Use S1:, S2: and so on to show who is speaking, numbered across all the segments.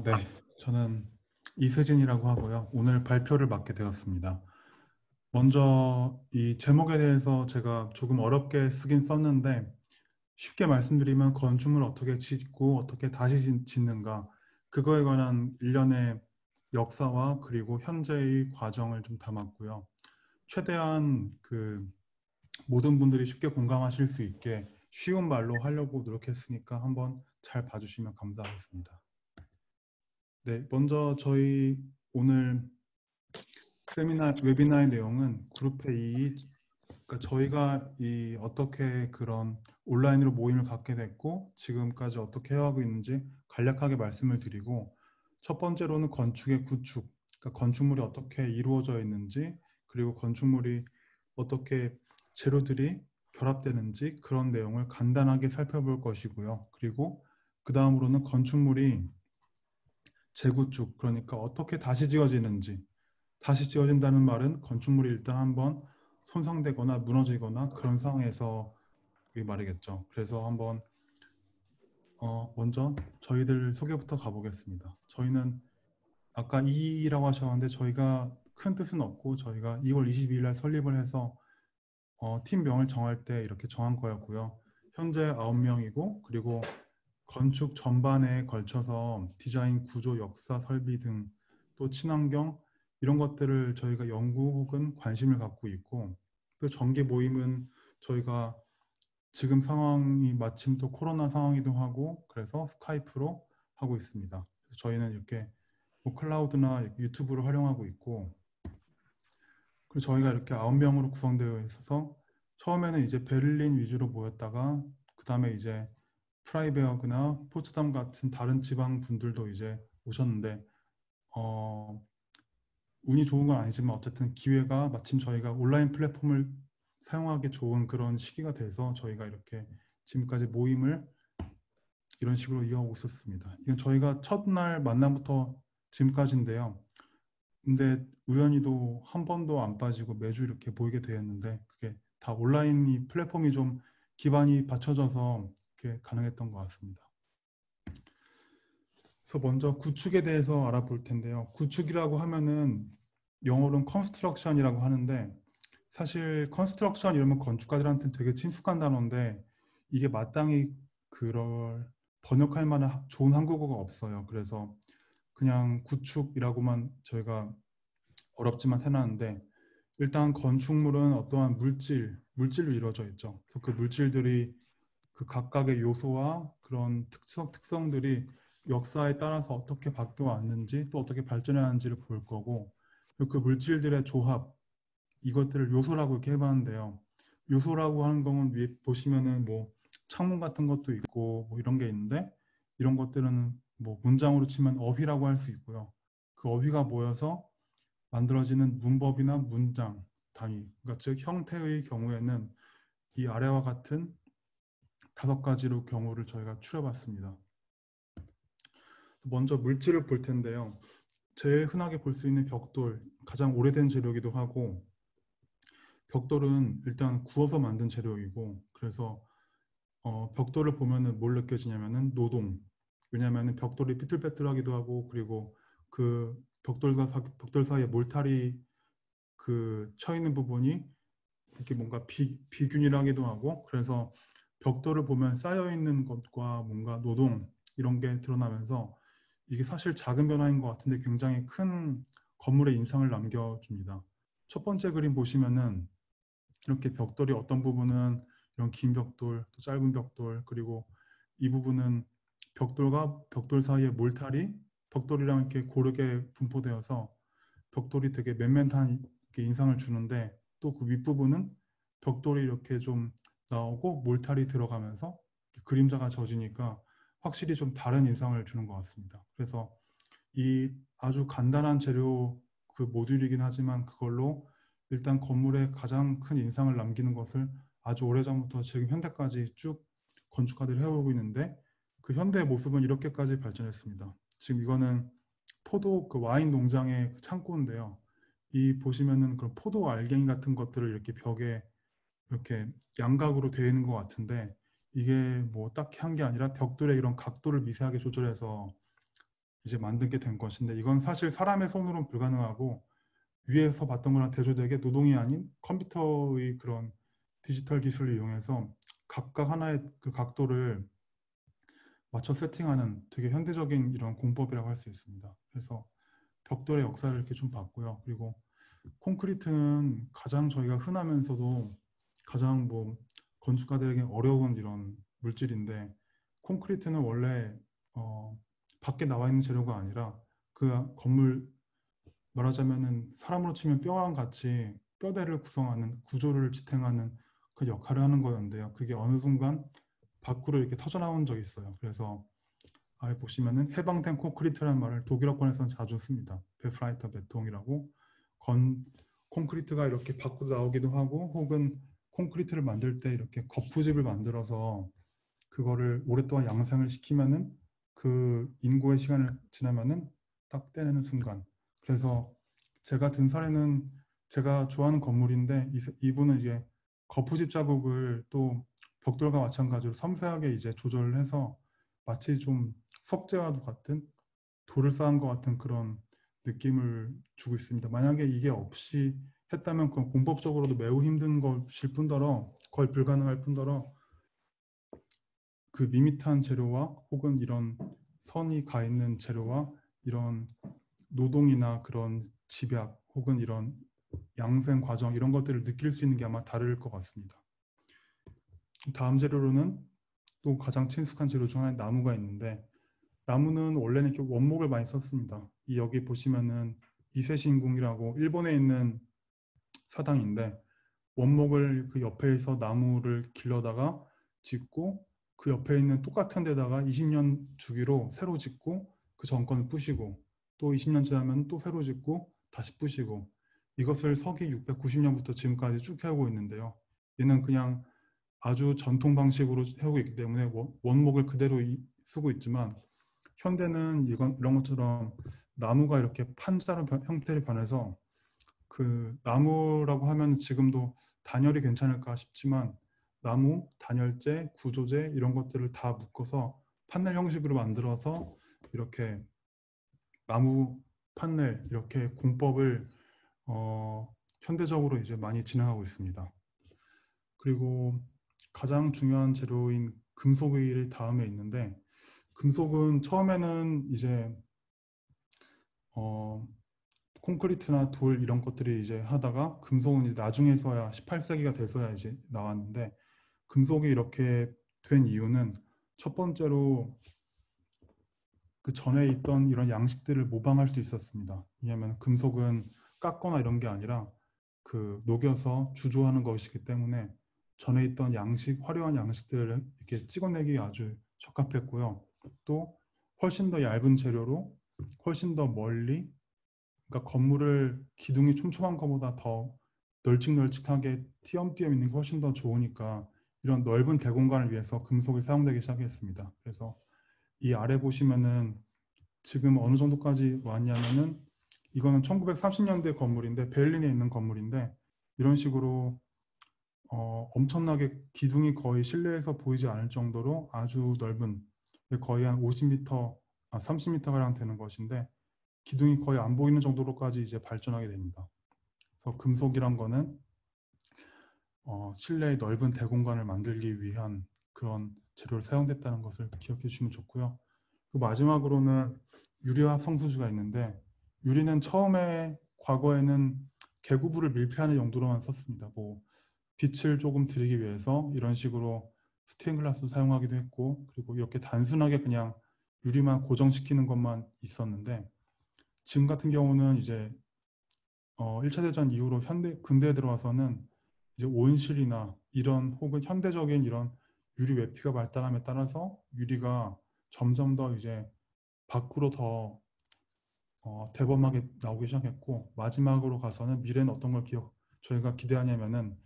S1: 네. 저는 이세진이라고 하고요. 오늘 발표를 맡게 되었습니다. 먼저 이 제목에 대해서 제가 조금 어렵게 쓰긴 썼는데 쉽게 말씀드리면 건축물 어떻게 짓고 어떻게 다시 짓는가 그거에 관한 일련의 역사와 그리고 현재의 과정을 좀 담았고요. 최대한 모든 분들이 쉽게 공감하실 수 있게 쉬운 말로 하려고 노력했으니까 한번 잘 봐주시면 감사하겠습니다. 네, 먼저 저희 오늘 웨비나의 내용은 그룹 회의, 그러니까 저희가 이 어떻게 그런 온라인으로 모임을 갖게 됐고 지금까지 어떻게 해가고 있는지 간략하게 말씀을 드리고 첫 번째로는 건축의 구축, 그러니까 건축물이 어떻게 이루어져 있는지 그리고 건축물이 어떻게 재료들이 결합되는지 그런 내용을 간단하게 살펴볼 것이고요. 그리고 그 다음으로는 건축물이 재구축, 그러니까 어떻게 다시 지어지는지, 다시 지어진다는 말은 건축물이 일단 한번 손상되거나 무너지거나 그런 상황에서 말이겠죠. 그래서 한번 먼저 저희들 소개부터 가보겠습니다. 저희는 아까 E라고 하셨는데 저희가 큰 뜻은 없고 저희가 2월 22일 날 설립을 해서 팀명을 정할 때 이렇게 정한 거였고요. 현재 9명이고 그리고 건축 전반에 걸쳐서 디자인, 구조, 역사, 설비 등 또 친환경 이런 것들을 저희가 연구 혹은 관심을 갖고 있고 또 정기 모임은 저희가 지금 상황이 마침 또 코로나 상황이기도 하고 그래서 스카이프로 하고 있습니다. 그래서 저희는 이렇게 뭐 클라우드나 유튜브를 활용하고 있고 그리고 저희가 이렇게 9명으로 구성되어 있어서 처음에는 이제 베를린 위주로 모였다가 그 다음에 이제 프라이베어그나 포츠담 같은 다른 지방 분들도 이제 오셨는데 어, 운이 좋은 건 아니지만 어쨌든 기회가 마침 저희가 온라인 플랫폼을 사용하기 좋은 그런 시기가 돼서 저희가 이렇게 지금까지 모임을 이런 식으로 이어오고 있었습니다. 이건 저희가 첫날 만남부터 지금까지인데요. 근데 우연히도 한 번도 안 빠지고 매주 이렇게 보이게 되었는데 그게 다 온라인 이 플랫폼이 좀 기반이 받쳐져서 이렇게 가능했던 것 같습니다. 그래서 먼저 구축에 대해서 알아볼 텐데요. 구축이라고 하면은 영어로는 컨스트럭션이라고 하는데 사실 컨스트럭션 이러면 건축가들한테는 되게 친숙한 단어인데 이게 마땅히 그럴 번역할 만한 좋은 한국어가 없어요. 그래서 그냥 구축이라고만 저희가 어렵지만 해놨는데 일단 건축물은 어떠한 물질로 이루어져 있죠. 그래서 그 물질들이 그 각각의 요소와 그런 특성들이 역사에 따라서 어떻게 바뀌어 왔는지 또 어떻게 발전해 왔는지를 볼 거고 그리고 그 물질들의 조합 이것들을 요소라고 이렇게 해봤는데요. 요소라고 하는 거는 위에 보시면은 뭐 창문 같은 것도 있고 뭐 이런 게 있는데 이런 것들은 뭐 문장으로 치면 어휘라고 할 수 있고요. 그 어휘가 모여서 만들어지는 문법이나 문장 단위, 그러니까 즉 형태의 경우에는 이 아래와 같은 5가지로 경우를 저희가 추려봤습니다. 먼저 물질을 볼 텐데요. 제일 흔하게 볼 수 있는 벽돌, 가장 오래된 재료이기도 하고 벽돌은 일단 구워서 만든 재료이고 그래서 벽돌을 보면은 뭘 느껴지냐면은 노동. 왜냐하면 벽돌이 삐뚤빼뚤하기도 하고 그리고 그 벽돌 사이에 몰탈이 쳐 있는 부분이 이렇게 뭔가 비균일하기도 하고 그래서 벽돌을 보면 쌓여 있는 것과 뭔가 노동 이런 게 드러나면서 이게 사실 작은 변화인 것 같은데 굉장히 큰 건물의 인상을 남겨줍니다. 첫 번째 그림 보시면은 이렇게 벽돌이 어떤 부분은 이런 긴 벽돌, 또 짧은 벽돌, 그리고 이 부분은 벽돌과 벽돌 사이의 몰탈이 벽돌이랑 이렇게 고르게 분포되어서 벽돌이 되게 맨맨한 이렇게 인상을 주는데 또 그 윗부분은 벽돌이 이렇게 좀 나오고 몰탈이 들어가면서 그림자가 져지니까 확실히 좀 다른 인상을 주는 것 같습니다. 그래서 이 아주 간단한 재료 그 모듈이긴 하지만 그걸로 일단 건물에 가장 큰 인상을 남기는 것을 아주 오래전부터 지금 현대까지 쭉 건축가들이 해오고 있는데 그 현대의 모습은 이렇게까지 발전했습니다. 지금 이거는 포도 그 와인 농장의 그 창고인데요. 이 보시면은 그런 포도 알갱이 같은 것들을 이렇게 벽에 이렇게 양각으로 되어 있는 것 같은데 이게 뭐 딱히 한 게 아니라 벽돌의 이런 각도를 미세하게 조절해서 이제 만들게 된 것인데 이건 사실 사람의 손으로는 불가능하고 위에서 봤던 거랑 대조되게 노동이 아닌 컴퓨터의 그런 디지털 기술을 이용해서 각각 하나의 그 각도를 맞춰 세팅하는 되게 현대적인 이런 공법이라고 할 수 있습니다. 그래서 벽돌의 역사를 이렇게 좀 봤고요. 그리고 콘크리트는 가장 저희가 흔하면서도 가장 뭐 건축가들에게 어려운 이런 물질인데 콘크리트는 원래 밖에 나와 있는 재료가 아니라 그 건물 말하자면은 사람으로 치면 뼈랑 같이 뼈대를 구성하는 구조를 지탱하는 그 역할을 하는 거였는데요. 그게 어느 순간 밖으로 이렇게 터져나온 적이 있어요. 그래서 아래 보시면은 해방된 콘크리트라는 말을 독일어권에서는 자주 씁니다. 베프라이터 베통이라고 콘크리트가 이렇게 밖으로 나오기도 하고 혹은 콘크리트를 만들 때 이렇게 거푸집을 만들어서 그거를 오랫동안 양상을 시키면은 그 인고의 시간을 지나면은 딱 떼내는 순간. 그래서 제가 든 사례는 제가 좋아하는 건물인데 이분은 이제 거푸집 자국을 또 벽돌과 마찬가지로 섬세하게 이제 조절을 해서 마치 좀 석재와도 같은 돌을 쌓은 것 같은 그런 느낌을 주고 있습니다. 만약에 이게 없이 했다면 그건 공법적으로도 매우 힘든 것일 뿐더러 거의 불가능할 뿐더러 그 밋밋한 재료와 혹은 이런 선이 가 있는 재료와 이런 노동이나 그런 집약 혹은 이런 양생 과정 이런 것들을 느낄 수 있는 게 아마 다를 것 같습니다. 다음 재료로는 또 가장 친숙한 재료 중 하나의 나무가 있는데 나무는 원래는 이렇게 원목을 많이 썼습니다. 이 여기 보시면은 이세신궁이라고 일본에 있는 사당인데 원목을 그 옆에서 나무를 길러다가 짓고 그 옆에 있는 똑같은 데다가 20년 주기로 새로 짓고 그 정권을 부시고 또 20년 지나면 또 새로 짓고 다시 부시고 이것을 서기 690년부터 지금까지 쭉 해오고 있는데요. 얘는 그냥 아주 전통 방식으로 해오고 있기 때문에 원목을 그대로 쓰고 있지만 현대는 이런 것처럼 나무가 이렇게 판자로 형태를 변해서 그 나무라고 하면 지금도 단열이 괜찮을까 싶지만 나무, 단열재, 구조재 이런 것들을 다 묶어서 판넬 형식으로 만들어서 이렇게 나무 판넬 이렇게 공법을 현대적으로 이제 많이 진행하고 있습니다. 그리고 가장 중요한 재료인 금속의 다음에 있는데 금속은 처음에는 이제 어, 콘크리트나 돌 이런 것들이 이제 하다가 금속은 이제 나중에서야 18세기가 돼서야 이제 나왔는데 금속이 이렇게 된 이유는 첫 번째로 그 전에 있던 이런 양식들을 모방할 수 있었습니다. 왜냐하면 금속은 깎거나 이런 게 아니라 그 녹여서 주조하는 것이기 때문에 전에 있던 양식, 화려한 양식들을 이렇게 찍어내기 아주 적합했고요. 또 훨씬 더 얇은 재료로 훨씬 더 멀리 그러니까 건물을 기둥이 촘촘한 것보다 더 널찍널찍하게 띄엄띄엄 있는 게 훨씬 더 좋으니까 이런 넓은 대공간을 위해서 금속이 사용되기 시작했습니다. 그래서 이 아래 보시면은 지금 어느 정도까지 왔냐면은 이거는 1930년대 건물인데 베를린에 있는 건물인데 이런 식으로 엄청나게 기둥이 거의 실내에서 보이지 않을 정도로 아주 넓은 거의 한 50m, 30m가량 되는 것인데 기둥이 거의 안 보이는 정도로까지 이제 발전하게 됩니다. 그래서 금속이란 거는 실내의 넓은 대공간을 만들기 위한 그런 재료로 사용됐다는 것을 기억해 주시면 좋고요. 그리고 마지막으로는 유리와 성수주가 있는데 유리는 처음에 과거에는 개구부를 밀폐하는 용도로만 썼습니다. 뭐 빛을 조금 들이기 위해서 이런 식으로 스테인글라스 사용하기도 했고 그리고 이렇게 단순하게 그냥 유리만 고정시키는 것만 있었는데 지금 같은 경우는 이제 1차 대전 이후로 근대에 들어와서는 이제 온실이나 이런 혹은 현대적인 이런 유리 외피가 발달함에 따라서 유리가 점점 더 이제 밖으로 더 대범하게 나오기 시작했고 마지막으로 가서는 미래는 어떤 걸 저희가 기대하냐면은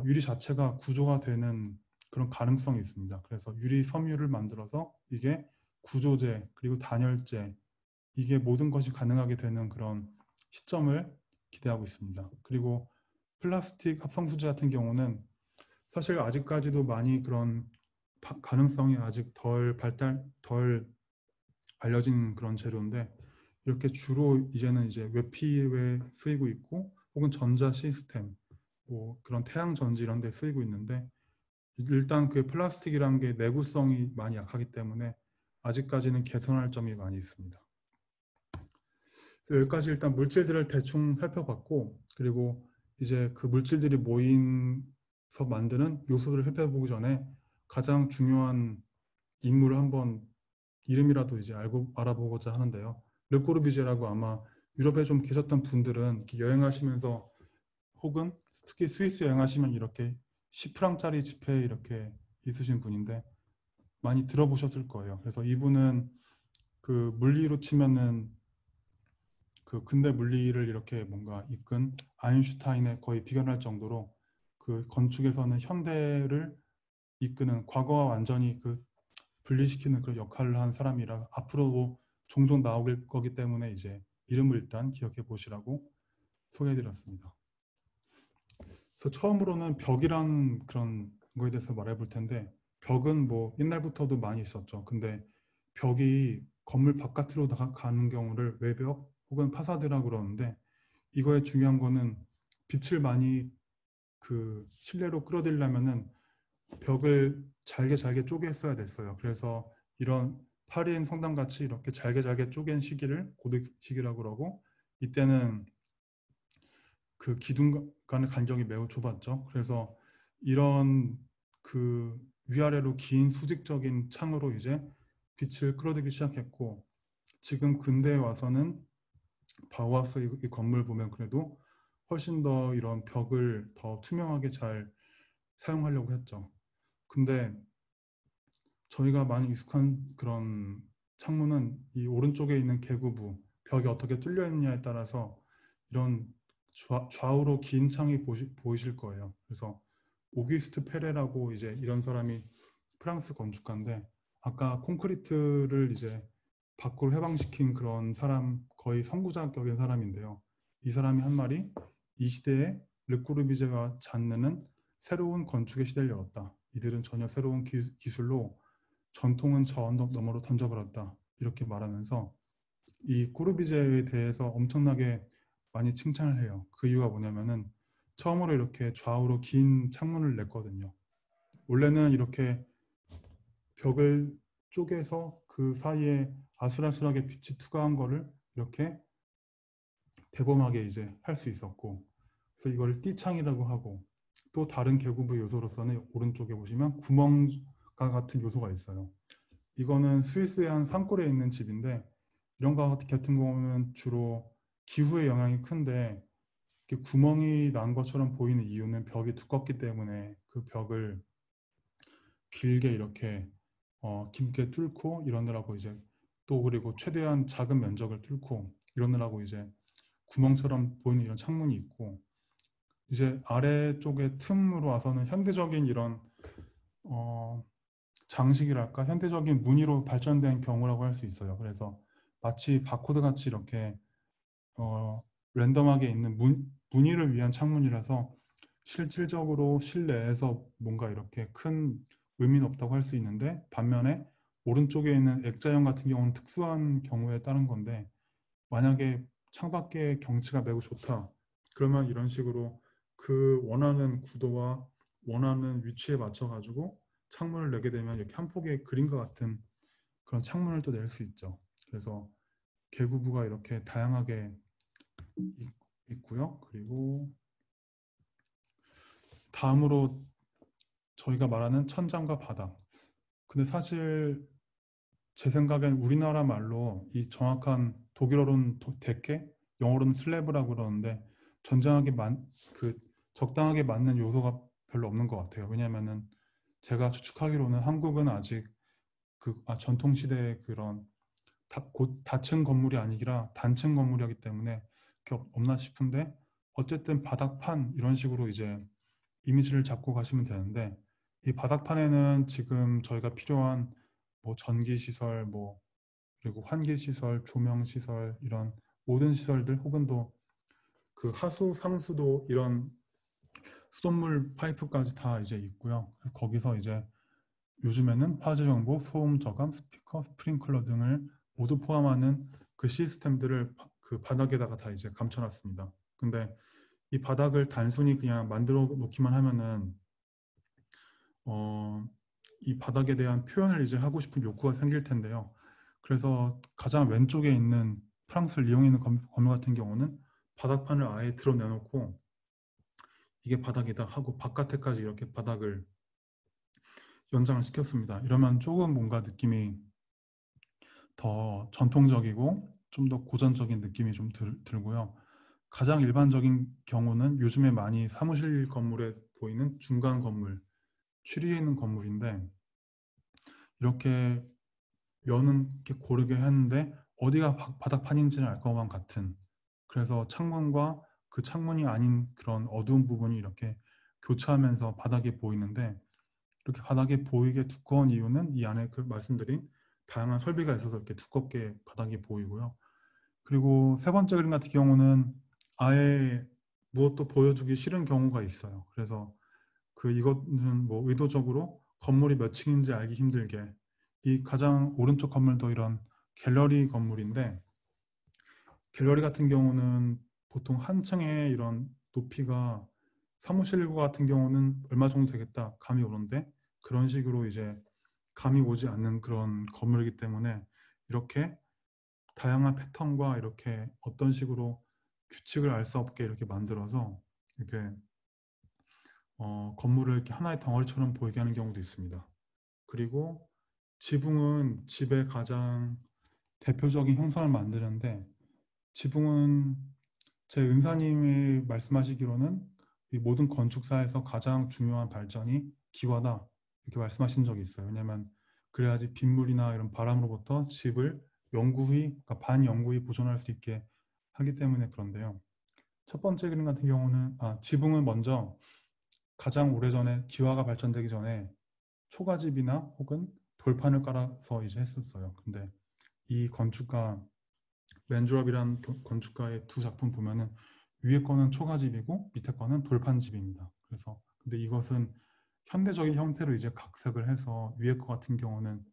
S1: 유리 자체가 구조가 되는 그런 가능성이 있습니다. 그래서 유리 섬유를 만들어서 이게 구조재 그리고 단열재 이게 모든 것이 가능하게 되는 그런 시점을 기대하고 있습니다. 그리고 플라스틱 합성수지 같은 경우는 사실 아직까지도 많이 그런 가능성이 아직 덜 알려진 그런 재료인데 이렇게 주로 이제는 이제 외피에 쓰이고 있고 혹은 전자 시스템 뭐 그런 태양 전지 이런 데 쓰이고 있는데 일단 그 플라스틱이라는 게 내구성이 많이 약하기 때문에 아직까지는 개선할 점이 많이 있습니다. 그래서 여기까지 일단 물질들을 대충 살펴봤고 그리고 이제 그 물질들이 모인서 만드는 요소들을 살펴보기 전에 가장 중요한 인물을 한번 이름이라도 이제 알아보고자 하는데요. 르꼬르비제라고 아마 유럽에 좀 계셨던 분들은 여행하시면서 혹은 특히 스위스 여행하시면 이렇게 10프랑짜리 지폐 이렇게 있으신 분인데 많이 들어보셨을 거예요. 그래서 이분은 그 물리로 치면은 그 근대 물리를 이렇게 뭔가 이끈 아인슈타인에 거의 비견할 정도로 그 건축에서는 현대를 이끄는 과거와 완전히 그 분리시키는 그런 역할을 한 사람이라 앞으로도 종종 나올 거기 때문에 이제 이름을 일단 기억해 보시라고 소개해 드렸습니다. 그래서 처음으로는 벽이란 그런 거에 대해서 말해 볼 텐데 벽은 뭐 옛날부터도 많이 있었죠. 근데 벽이 건물 바깥으로 가는 경우를 외벽 혹은 파사드라고 그러는데 이거의 중요한 거는 빛을 많이 그 실내로 끌어들이려면은 벽을 잘게 잘게 쪼개서야 됐어요. 그래서 이런 파리엔 성당 같이 이렇게 잘게 잘게 쪼갠 시기를 고딕 시기라고 그러고 이때는 그 기둥 간의 간격이 매우 좁았죠. 그래서 이런 그 위아래로 긴 수직적인 창으로 이제 빛을 끌어들이기 시작했고 지금 근대에 와서는 바우하우스 이 건물 보면 그래도 훨씬 더 이런 벽을 더 투명하게 잘 사용하려고 했죠. 근데 저희가 많이 익숙한 그런 창문은 이 오른쪽에 있는 개구부, 벽이 어떻게 뚫려 있느냐에 따라서 이런 좌우로 긴 창이 보이실 거예요. 그래서 오기스트 페레라고 이제 이런 사람이 프랑스 건축가인데 아까 콘크리트를 이제 밖으로 해방시킨 그런 사람 거의 선구자격인 사람인데요. 이 사람이 한 말이 이 시대에 르꼬르비제가 찾는 새로운 건축의 시대를 열었다. 이들은 전혀 새로운 기술로 전통은 저 언덕 너머로 던져버렸다. 이렇게 말하면서 이 꼬르비제에 대해서 엄청나게 많이 칭찬을 해요. 그 이유가 뭐냐면은 처음으로 이렇게 좌우로 긴 창문을 냈거든요. 원래는 이렇게 벽을 쪼개서 그 사이에 아슬아슬하게 빛이 투과한 거를 이렇게 대범하게 이제 할 수 있었고 그래서 이걸 띠창이라고 하고 또 다른 계구부 요소로서는 오른쪽에 보시면 구멍과 같은 요소가 있어요. 이거는 스위스의 한 산골에 있는 집인데 이런 거 같은 경우는 주로 기후의 영향이 큰데 이렇게 구멍이 난 것처럼 보이는 이유는 벽이 두껍기 때문에 그 벽을 길게 이렇게 깊게 뚫고 이러느라고 이제 또 그리고 최대한 작은 면적을 뚫고 이러느라고 이제 구멍처럼 보이는 이런 창문이 있고 이제 아래쪽에 틈으로 와서는 현대적인 이런 어, 장식이랄까 현대적인 무늬로 발전된 경우라고 할 수 있어요. 그래서 마치 바코드 같이 이렇게 랜덤하게 있는 무늬를 위한 창문이라서 실질적으로 실내에서 뭔가 이렇게 큰 의미는 없다고 할 수 있는데 반면에 오른쪽에 있는 액자형 같은 경우는 특수한 경우에 따른 건데 만약에 창밖의 경치가 매우 좋다. 그러면 이런 식으로 그 원하는 구도와 원하는 위치에 맞춰 가지고 창문을 내게 되면 이렇게 한 폭의 그림과 같은 그런 창문을 또 낼 수 있죠. 그래서 계구부가 이렇게 다양하게 있고요. 그리고 다음으로 저희가 말하는 천장과 바닥. 근데 사실 제 생각엔 우리나라 말로 이 정확한 독일어로는 데케, 영어로는 슬래브라고 그러는데 그 적당하게 맞는 요소가 별로 없는 것 같아요. 왜냐하면은 제가 추측하기로는 한국은 아직 전통 시대의 그런 곧 다층 건물이 아니라 단층 건물이기 때문에 그게 없나 싶은데 어쨌든 바닥판 이런 식으로 이제 이미지를 잡고 가시면 되는데 이 바닥판에는 지금 저희가 필요한 뭐 전기 시설 뭐 그리고 환기 시설, 조명 시설 이런 모든 시설들 혹은 또 그 하수 상수도 이런 수돗물 파이프까지 다 이제 있고요. 그래서 거기서 이제 요즘에는 화재 정보, 소음 저감, 스피커, 스프링클러 등을 모두 포함하는 그 시스템들을 그 바닥에다가 다 이제 감춰놨습니다. 근데 이 바닥을 단순히 그냥 만들어 놓기만 하면은 이 바닥에 대한 표현을 이제 하고 싶은 욕구가 생길 텐데요. 그래서 가장 왼쪽에 있는 프랑스를 이용해 있는 건물 같은 경우는 바닥판을 아예 드러내놓고 이게 바닥이다 하고 바깥에까지 이렇게 바닥을 연장을 시켰습니다. 이러면 조금 뭔가 느낌이 더 전통적이고 좀 더 고전적인 느낌이 좀 들고요. 가장 일반적인 경우는 요즘에 많이 사무실 건물에 보이는 중간 건물, 취리에 있는 건물인데 이렇게 면은 이렇게 고르게 했는데 어디가 바닥판인지는 알 것만 같은, 그래서 창문과 그 창문이 아닌 그런 어두운 부분이 이렇게 교차하면서 바닥이 보이는데 이렇게 바닥이 보이게 두꺼운 이유는 이 안에 그 말씀드린 다양한 설비가 있어서 이렇게 두껍게 바닥이 보이고요. 그리고 세 번째 그림 같은 경우는 아예 무엇도 보여주기 싫은 경우가 있어요. 그래서 이것은 뭐 의도적으로 건물이 몇 층인지 알기 힘들게, 이 가장 오른쪽 건물도 이런 갤러리 건물인데 갤러리 같은 경우는 보통 한 층에 이런 높이가 사무실과 같은 경우는 얼마 정도 되겠다 감이 오는데 그런 식으로 이제 감이 오지 않는 그런 건물이기 때문에 이렇게 다양한 패턴과 이렇게 어떤 식으로 규칙을 알 수 없게 이렇게 만들어서 이렇게 건물을 이렇게 하나의 덩어리처럼 보이게 하는 경우도 있습니다. 그리고 지붕은 집의 가장 대표적인 형상을 만드는데 지붕은 제 은사님이 말씀하시기로는 이 모든 건축사에서 가장 중요한 발전이 기와다 이렇게 말씀하신 적이 있어요. 왜냐하면 그래야지 빗물이나 이런 바람으로부터 집을 영구히, 그러니까 반영구히 보존할 수 있게 하기 때문에 그런데요. 첫 번째 그림 같은 경우는 지붕은 먼저 가장 오래전에 기와가 발전되기 전에 초가집이나 혹은 돌판을 깔아서 이제 했었어요. 근데 이 건축가 맨조랍이라는 건축가의 두 작품 보면은 위에 거는 초가집이고 밑에 거는 돌판집입니다. 그래서 근데 이것은 현대적인 형태로 이제 각색을 해서 위에 거 같은 경우는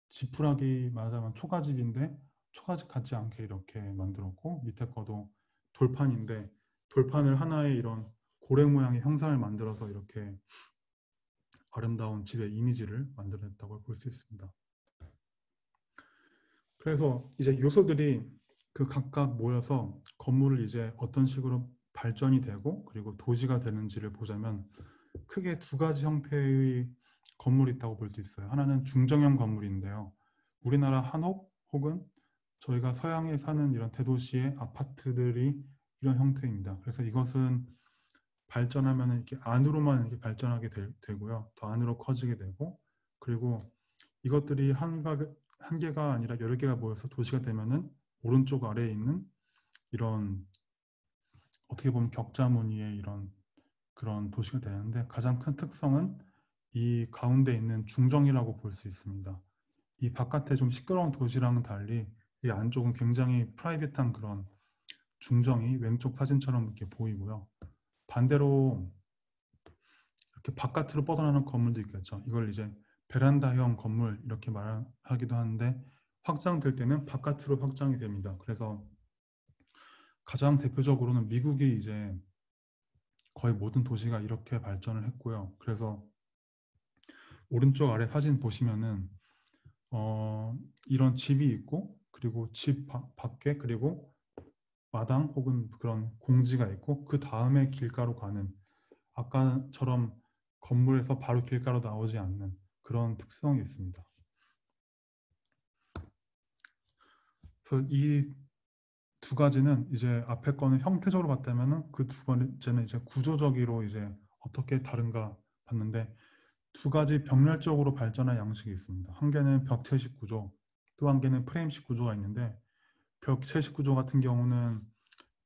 S1: 지푸라기 말하자면 초가집인데 초가집 같지 않게 이렇게 만들었고 밑에 거도 돌판인데 돌판을 하나의 이런 고래 모양의 형상을 만들어서 이렇게 아름다운 집의 이미지를 만들어냈다고 볼 수 있습니다. 그래서 이제 요소들이 그 각각 모여서 건물을 이제 어떤 식으로 발전이 되고 그리고 도시가 되는지를 보자면 크게 두 가지 형태의 건물이 있다고 볼 수 있어요. 하나는 중정형 건물인데요. 우리나라 한옥 혹은 저희가 서양에 사는 이런 대도시의 아파트들이 이런 형태입니다. 그래서 이것은 발전하면 이렇게 안으로만 이렇게 발전하게 되고요. 더 안으로 커지게 되고 그리고 이것들이 한 개가 아니라 여러 개가 모여서 도시가 되면은 오른쪽 아래에 있는 이런 어떻게 보면 격자무늬의 이런 그런 도시가 되는데 가장 큰 특성은 이 가운데 있는 중정이라고 볼 수 있습니다. 이 바깥에 좀 시끄러운 도시랑은 달리 이 안쪽은 굉장히 프라이빗한 그런 중정이 왼쪽 사진처럼 이렇게 보이고요. 반대로 이렇게 바깥으로 뻗어나는 건물도 있겠죠. 이걸 이제 베란다형 건물 이렇게 말하기도 하는데 확장될 때는 바깥으로 확장이 됩니다. 그래서 가장 대표적으로는 미국이 이제 거의 모든 도시가 이렇게 발전을 했고요. 그래서 오른쪽 아래 사진 보시면은 이런 집이 있고 그리고 집 밖에 그리고 마당 혹은 그런 공지가 있고 그 다음에 길가로 가는 아까처럼 건물에서 바로 길가로 나오지 않는 그런 특성이 있습니다. 그래서 이 두 가지는 이제 앞에 거는 형태적으로 봤다면은 그 두 번째는 이제 구조적으로 이제 어떻게 다른가 봤는데 두 가지 병렬적으로 발전한 양식이 있습니다. 한 개는 벽체식 구조, 또 한 개는 프레임식 구조가 있는데 벽체식 구조 같은 경우는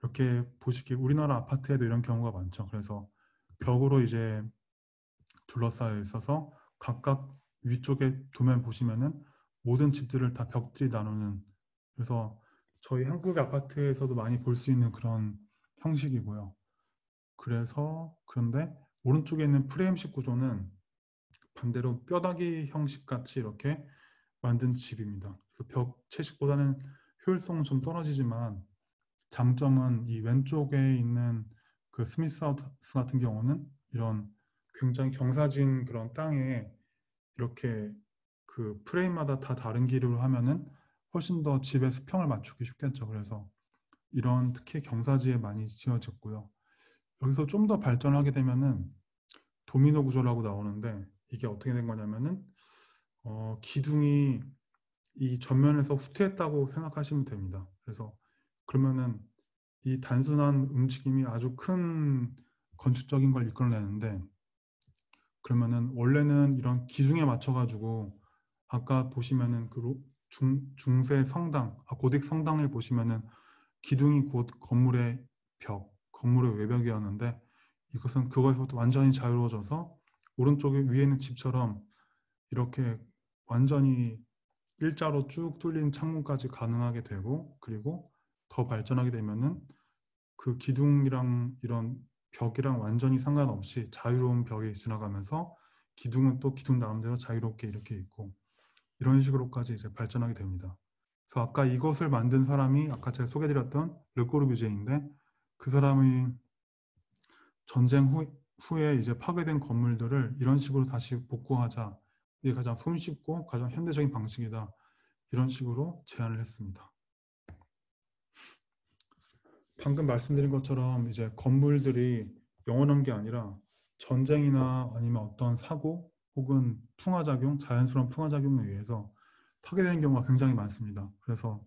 S1: 이렇게 보시기에 우리나라 아파트에도 이런 경우가 많죠. 그래서 벽으로 이제 둘러싸여 있어서 각각 위쪽에 도면 보시면은 모든 집들을 다 벽들이 나누는, 그래서 저희 한국의 아파트에서도 많이 볼 수 있는 그런 형식이고요. 그런데 오른쪽에 있는 프레임식 구조는 반대로 뼈다귀 형식 같이 이렇게 만든 집입니다. 그래서 벽 채식보다는 효율성은 좀 떨어지지만 장점은 이 왼쪽에 있는 그 스미스 하우스 같은 경우는 이런 굉장히 경사진 그런 땅에 이렇게 그 프레임마다 다 다른 길이로 하면은 훨씬 더 집의 수평을 맞추기 쉽겠죠. 그래서 이런 특히 경사지에 많이 지어졌고요. 여기서 좀 더 발전하게 되면은 도미노 구조라고 나오는데 이게 어떻게 된 거냐면은 기둥이 이 전면에서 후퇴했다고 생각하시면 됩니다. 그래서 그러면은 이 단순한 움직임이 아주 큰 건축적인 걸 이끌어내는데 그러면은 원래는 이런 기둥에 맞춰가지고 아까 보시면은 중세 성당, 고딕 성당을 보시면은 기둥이 곧 건물의 건물의 외벽이었는데 이것은 그것에서부터 완전히 자유로워져서 오른쪽에 위에 있는 집처럼 이렇게 완전히 일자로 쭉 뚫린 창문까지 가능하게 되고 그리고 더 발전하게 되면은 그 기둥이랑 이런 벽이랑 완전히 상관없이 자유로운 벽이 지나가면서 기둥은 또 기둥 나름대로 자유롭게 이렇게 있고 이런 식으로까지 이제 발전하게 됩니다. 그래서 아까 이것을 만든 사람이 아까 제가 소개드렸던 르꼬르뷰제인데 그 사람이 전쟁 후에 이제 파괴된 건물들을 이런 식으로 다시 복구하자. 이게 가장 손쉽고 가장 현대적인 방식이다. 이런 식으로 제안을 했습니다. 방금 말씀드린 것처럼 이제 건물들이 영원한 게 아니라 전쟁이나 아니면 어떤 사고 혹은 풍화작용, 자연스러운 풍화작용에 의해서 파괴되는 경우가 굉장히 많습니다. 그래서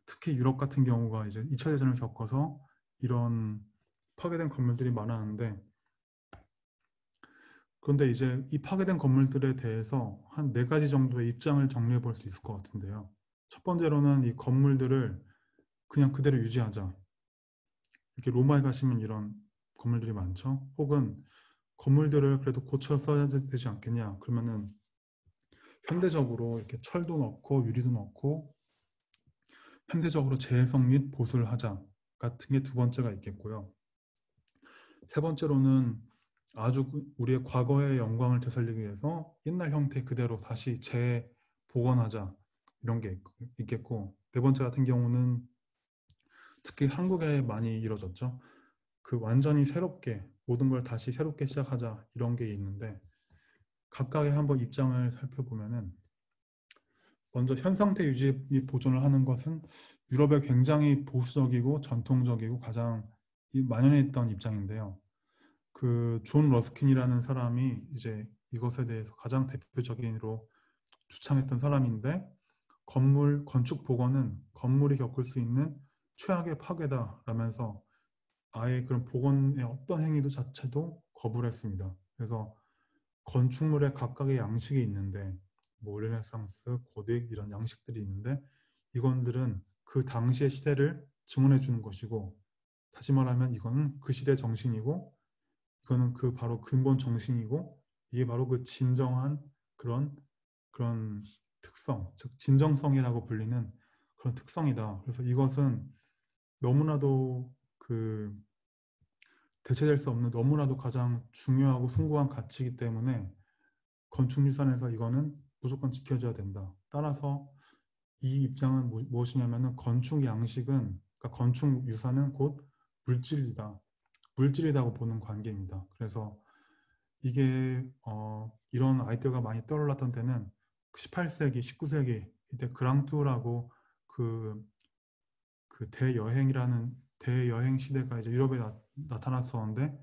S1: 특히 유럽 같은 경우가 이제 2차 대전을 겪어서 이런 파괴된 건물들이 많았는데 그런데 이제 이 파괴된 건물들에 대해서 한 4가지 정도의 입장을 정리해 볼 수 있을 것 같은데요. 첫 번째로는 이 건물들을 그냥 그대로 유지하자. 이렇게 로마에 가시면 이런 건물들이 많죠. 혹은 건물들을 그래도 고쳐 써야 되지 않겠냐. 그러면은 현대적으로 이렇게 철도 넣고 유리도 넣고 현대적으로 재해석 및 보수를 하자 같은 게 두 번째가 있겠고요. 세 번째로는 아주 우리의 과거의 영광을 되살리기 위해서 옛날 형태 그대로 다시 재복원하자 이런 게 있겠고 네 번째 같은 경우는 특히 한국에 많이 이루어졌죠. 그 완전히 새롭게 모든 걸 다시 새롭게 시작하자 이런 게 있는데 각각의 한번 입장을 살펴보면은 먼저 현 상태 유지 및 보존을 하는 것은 유럽의 굉장히 보수적이고 전통적이고 가장 만연해 있던 입장인데요. 그 존 러스킨이라는 사람이 이제 이것에 대해서 가장 대표적인으로 주창했던 사람인데 건축 복원은 건물이 겪을 수 있는 최악의 파괴다라면서 아예 그런 복원의 어떤 행위도 자체도 거부를 했습니다. 그래서 건축물에 각각의 양식이 있는데 뭐 르네상스, 고딕 이런 양식들이 있는데 이건들은 그 당시의 시대를 증언해 주는 것이고 다시 말하면 이거는 그 시대 정신이고 이거는 그 바로 근본 정신이고 이게 바로 그 진정한 그런 특성, 즉 진정성이라고 불리는 그런 특성이다. 그래서 이것은 너무나도 그 대체될 수 없는 너무나도 가장 중요하고 숭고한 가치이기 때문에 건축유산에서 이거는 무조건 지켜져야 된다. 따라서 이 입장은 무엇이냐면은 건축 양식은 그러니까 건축 유산은 곧 물질이다. 물질이라고 보는 관계입니다. 그래서 이게 이런 아이디어가 많이 떠올랐던 때는 18세기, 19세기 이때 그랑투라고 그, 그 대여행 시대가 이제 유럽에 나타났었는데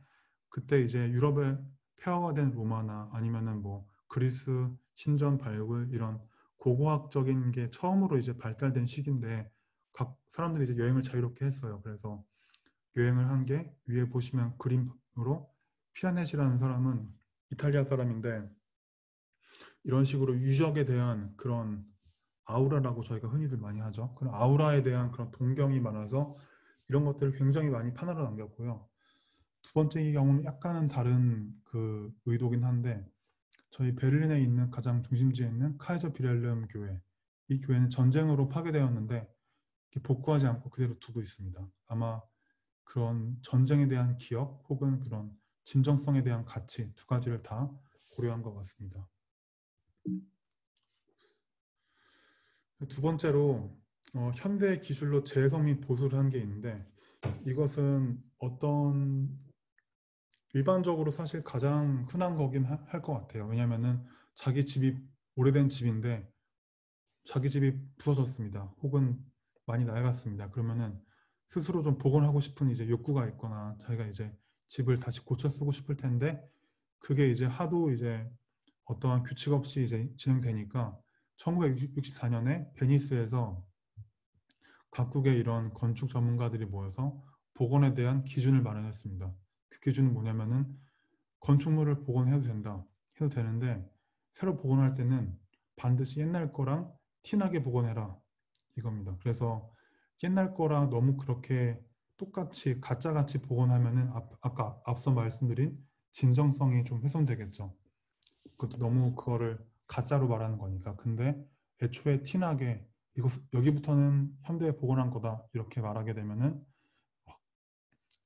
S1: 그때 이제 유럽의 폐허가 된 로마나 아니면은 뭐 그리스 신전 발굴 이런 고고학적인 게 처음으로 이제 발달된 시기인데 각 사람들이 이제 여행을 자유롭게 했어요. 그래서 여행을 한 게 위에 보시면 그림으로 피라넷이라는 사람은 이탈리아 사람인데 이런 식으로 유적에 대한 그런 아우라라고 저희가 흔히들 많이 하죠. 그런 아우라에 대한 그런 동경이 많아서 이런 것들을 굉장히 많이 판화로 남겼고요. 두 번째 경우는 약간은 다른 그 의도긴 한데 저희 베를린에 있는 가장 중심지에 있는 카이저 비렐름 교회 이 교회는 전쟁으로 파괴되었는데 복구하지 않고 그대로 두고 있습니다. 아마 그런 전쟁에 대한 기억 혹은 그런 진정성에 대한 가치 두 가지를 다 고려한 것 같습니다. 두 번째로 현대 기술로 재해석 및 보수를 한 게 있는데 이것은 어떤 일반적으로 사실 가장 흔한 거긴 할 것 같아요. 왜냐면은 자기 집이 오래된 집인데 자기 집이 부서졌습니다. 혹은 많이 낡았습니다. 그러면은 스스로 좀 복원하고 싶은 이제 욕구가 있거나 자기가 이제 집을 다시 고쳐 쓰고 싶을 텐데 그게 이제 하도 이제 어떠한 규칙 없이 이제 진행되니까 1964년에 베니스에서 각국의 이런 건축 전문가들이 모여서 복원에 대한 기준을 마련했습니다. 그 기준은 뭐냐면은 건축물을 복원해도 된다. 해도 되는데 새로 복원할 때는 반드시 옛날 거랑 티나게 복원해라. 이겁니다. 그래서 옛날 거랑 너무 그렇게 똑같이 가짜같이 복원하면은 아까 앞서 말씀드린 진정성이 좀 훼손되겠죠. 그것도 너무 그거를 가짜로 말하는 거니까. 근데 애초에 티나게 이거 여기부터는 현대에 복원한 거다 이렇게 말하게 되면은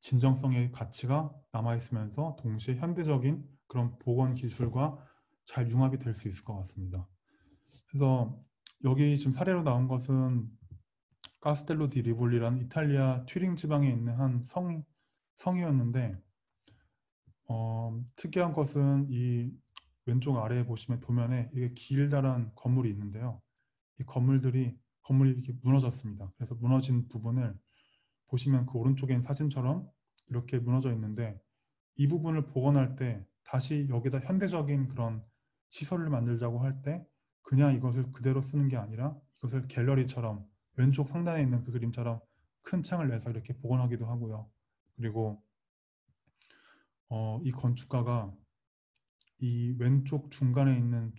S1: 진정성의 가치가 남아있으면서 동시에 현대적인 그런 복원 기술과 잘 융합이 될 수 있을 것 같습니다. 그래서 여기 지금 사례로 나온 것은 카스텔로 디 리볼리라는 이탈리아 튜링 지방에 있는 한 성이었는데 특이한 것은 이 왼쪽 아래에 보시면 도면에 이게 길다란 건물이 있는데요. 이 건물이 이렇게 무너졌습니다. 그래서 무너진 부분을 보시면 그 오른쪽에 있는 사진처럼 이렇게 무너져 있는데 이 부분을 복원할 때 다시 여기다 현대적인 그런 시설을 만들자고 할 때 그냥 이것을 그대로 쓰는 게 아니라 이것을 갤러리처럼 왼쪽 상단에 있는 그 그림처럼 큰 창을 내서 이렇게 복원하기도 하고요. 그리고 이 건축가가 이 왼쪽 중간에 있는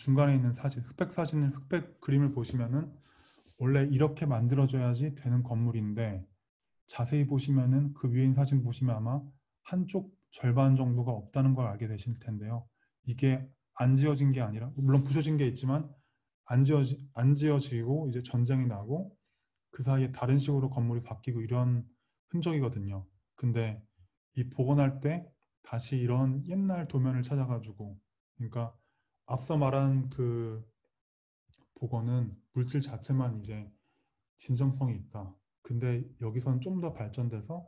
S1: 사진, 흑백 그림을 보시면은 원래 이렇게 만들어져야지 되는 건물인데 자세히 보시면은 그 위에 있는 사진 보시면 아마 한쪽 절반 정도가 없다는 걸 알게 되실 텐데요. 이게 안 지어진 게 아니라 물론 부서진 게 있지만 안 지어지고 이제 전쟁이 나고 그 사이에 다른 식으로 건물이 바뀌고 이런 흔적이거든요. 근데 이 복원할 때 다시 이런 옛날 도면을 찾아가지고 그러니까 앞서 말한 그 복원은 물질 자체만 이제 진정성이 있다. 근데 여기서는 좀 더 발전돼서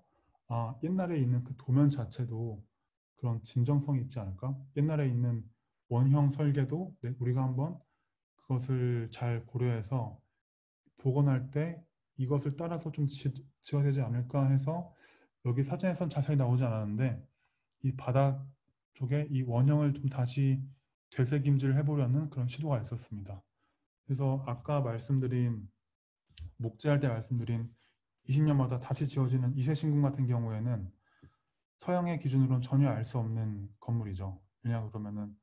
S1: 옛날에 있는 그 도면 자체도 그런 진정성이 있지 않을까? 옛날에 있는 원형 설계도 우리가 한번 그것을 잘 고려해서 복원할 때 이것을 따라서 좀 지어야 되지 않을까 해서 여기 사진에선 자세히 나오지 않았는데 이 바닥 쪽에 이 원형을 좀 다시 되새김질 해보려는 그런 시도가 있었습니다. 그래서 아까 목재할 때 말씀드린 20년마다 다시 지어지는 이세신궁 같은 경우에는 서양의 기준으로는 전혀 알 수 없는 건물이죠. 왜냐 그러면은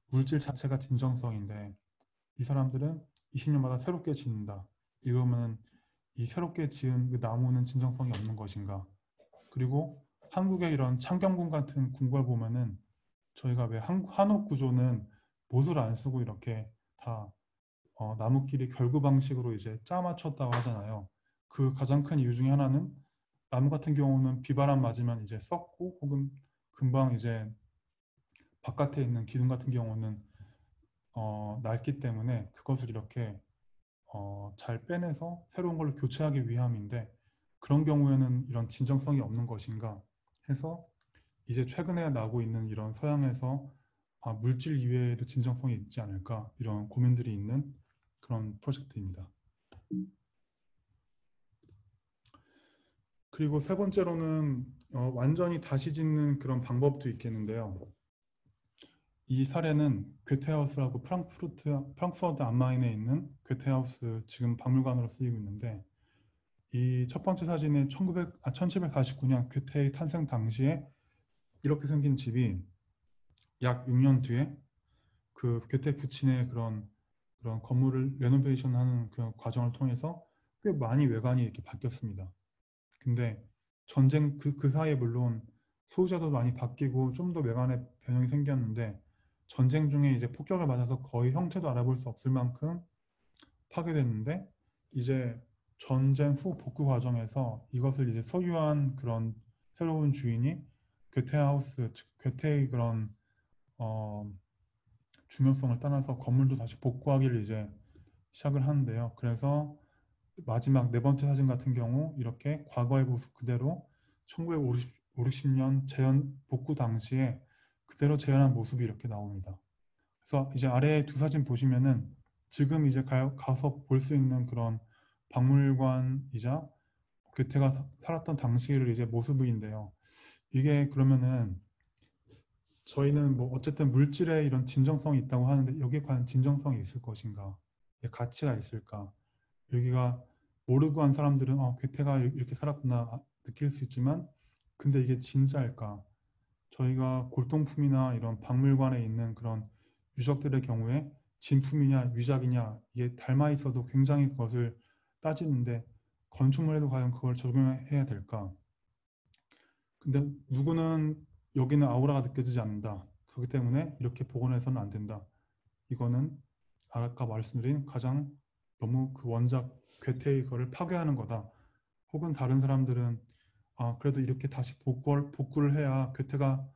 S1: 물질 자체가 진정성인데 이 사람들은 20년마다 새롭게 짓는다. 이러면 이 새롭게 지은 그 나무는 진정성이 없는 것인가? 그리고 한국의 이런 창경궁 같은 궁궐 보면은 저희가 왜 한옥 구조는 못을 안 쓰고 이렇게 다 나무끼리 결구 방식으로 이제 짜 맞췄다고 하잖아요. 그 가장 큰 이유 중에 하나는 나무 같은 경우는 비바람 맞으면 이제 썩고 혹은 금방 이제 바깥에 있는 기둥 같은 경우는 낡기 때문에 그것을 이렇게 잘 빼내서 새로운 걸로 교체하기 위함인데 그런 경우에는 이런 진정성이 없는 것인가 해서 이제 최근에 나오고 있는 이런 서양에서 물질 이외에도 진정성이 있지 않을까 이런 고민들이 있는 그런 프로젝트입니다. 그리고 세 번째로는 완전히 다시 짓는 그런 방법도 있겠는데요. 이 사례는 괴테하우스라고 프랑크푸르트 암마인에 있는 괴테하우스 지금 박물관으로 쓰이고 있는데 이 첫 번째 사진은 1749년 괴테의 탄생 당시에 이렇게 생긴 집이 약 6년 뒤에 그 괴테 부친의 그런 건물을 레노베이션하는 그 과정을 통해서 꽤 많이 외관이 이렇게 바뀌었습니다. 근데 전쟁 그 사이에 물론 소유자도 많이 바뀌고 좀 더 외관에 변형이 생겼는데 전쟁 중에 이제 폭격을 맞아서 거의 형태도 알아볼 수 없을 만큼 파괴됐는데 이제 전쟁 후 복구 과정에서 이것을 이제 소유한 그런 새로운 주인이 괴테하우스, 즉 괴테의 그런 어, 중요성을 떠나서 건물도 다시 복구하기를 이제 시작을 하는데요. 그래서 마지막 네 번째 사진 같은 경우 이렇게 과거의 모습 그대로 1950년 재현 복구 당시에 그대로 재현한 모습이 이렇게 나옵니다. 그래서 이제 아래 두 사진 보시면은 지금 이제 가서 볼 수 있는 그런 박물관이자 괴테가 살았던 당시를 이제 모습인데요. 이게 그러면은 저희는 뭐 어쨌든 물질에 이런 진정성이 있다고 하는데 여기에 과연 진정성이 있을 것인가? 가치가 있을까? 여기가 모르고 한 사람들은 괴테가 이렇게 살았구나 느낄 수 있지만 근데 이게 진짜일까? 저희가 골동품이나 이런 박물관에 있는 그런 유적들의 경우에 진품이냐 위작이냐 이게 닮아 있어도 굉장히 그것을 따지는데 건축물에도 과연 그걸 적용해야 될까? 근데 누구는 여기는 아우라가 느껴지지 않는다. 그렇기 때문에 이렇게 복원해서는 안 된다. 이거는 아까 말씀드린 가장 너무 그 원작 괴테의 거를 파괴하는 거다. 혹은 다른 사람들은 그래도 이렇게 다시 복구를 해야 괴테가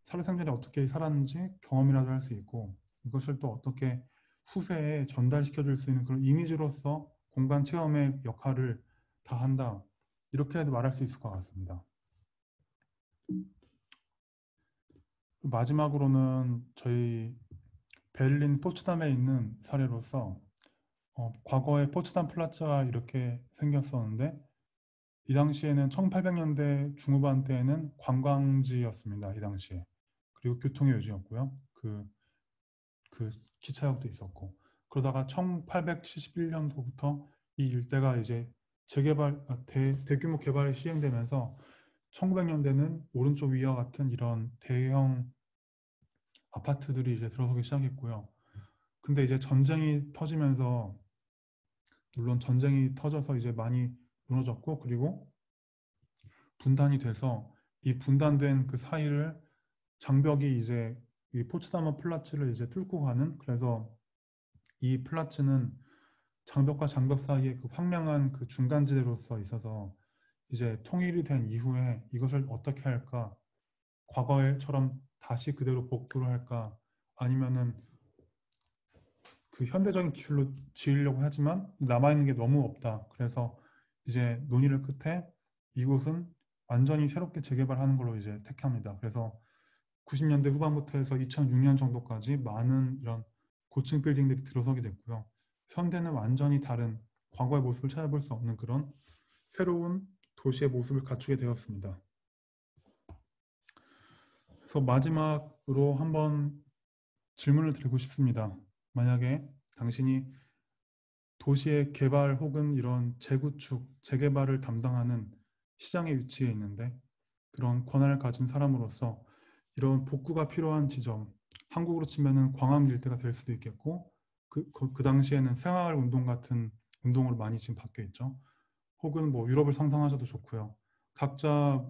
S1: 살아생전에 어떻게 살았는지 경험이라도 할 수 있고 이것을 또 어떻게 후세에 전달시켜 줄 수 있는 그런 이미지로서 공간 체험의 역할을 다 한다. 이렇게 해도 말할 수 있을 것 같습니다. 마지막으로는 저희 베를린 포츠담에 있는 사례로서 과거에 포츠담 플라츠가 이렇게 생겼었는데 이 당시에는 1800년대 중후반 때에는 관광지였습니다. 이 당시에. 그리고 교통의 요지였고요. 그 기차역도 있었고. 그러다가 1871년도부터 이 일대가 이제 대규모 개발이 시행되면서 1900년대는 오른쪽 위와 같은 이런 대형 아파트들이 이제 들어서기 시작했고요. 근데 이제 전쟁이 터지면서 물론 전쟁이 터져서 이제 많이 무너졌고 그리고 분단이 돼서 이 분단된 그 사이를 장벽이 이제 이 포츠다머 플라츠를 이제 뚫고 가는 그래서 이 플라츠는 장벽과 장벽 사이에 그 황량한 그 중간지대로서 있어서 이제 통일이 된 이후에 이것을 어떻게 할까 과거에처럼 다시 그대로 복구를 할까 아니면은 그 현대적인 기술로 지으려고 하지만 남아있는 게 너무 없다. 그래서 이제 논의를 끝에 이곳은 완전히 새롭게 재개발하는 걸로 이제 택합니다. 그래서 90년대 후반부터 해서 2006년 정도까지 많은 이런 고층 빌딩들이 들어서게 됐고요. 현대는 완전히 다른 과거의 모습을 찾아볼 수 없는 그런 새로운 도시의 모습을 갖추게 되었습니다. 그래서 마지막으로 한번 질문을 드리고 싶습니다. 만약에 당신이 도시의 개발 혹은 이런 재구축, 재개발을 담당하는 시장의 위치에 있는데 그런 권한을 가진 사람으로서 이런 복구가 필요한 지점, 한국으로 치면은 광화문 일대가 될 수도 있겠고 그 당시에는 새마을 운동 같은 운동으로 많이 지금 바뀌어 있죠. 혹은 뭐 유럽을 상상하셔도 좋고요. 각자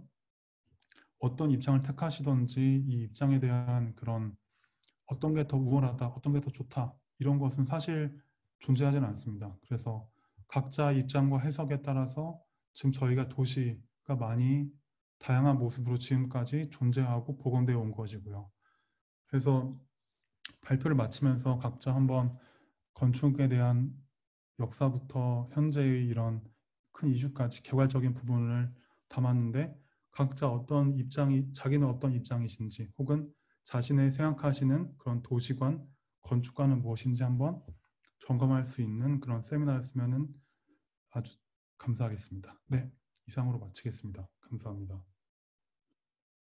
S1: 어떤 입장을 택하시던지 이 입장에 대한 그런 어떤 게 더 우월하다, 어떤 게 더 좋다 이런 것은 사실 존재하지는 않습니다. 그래서 각자 입장과 해석에 따라서 지금 저희가 도시가 많이 다양한 모습으로 지금까지 존재하고 복원되어 온 것이고요. 그래서 발표를 마치면서 각자 한번 건축에 대한 역사부터 현재의 이런 큰 이슈까지 개괄적인 부분을 담았는데 각자 어떤 입장이 자기는 어떤 입장이신지 혹은 자신의 생각하시는 그런 도시관, 건축관은 무엇인지 한번 점검할 수 있는 그런 세미나였으면 아주 감사하겠습니다. 네, 이상으로 마치겠습니다. 감사합니다.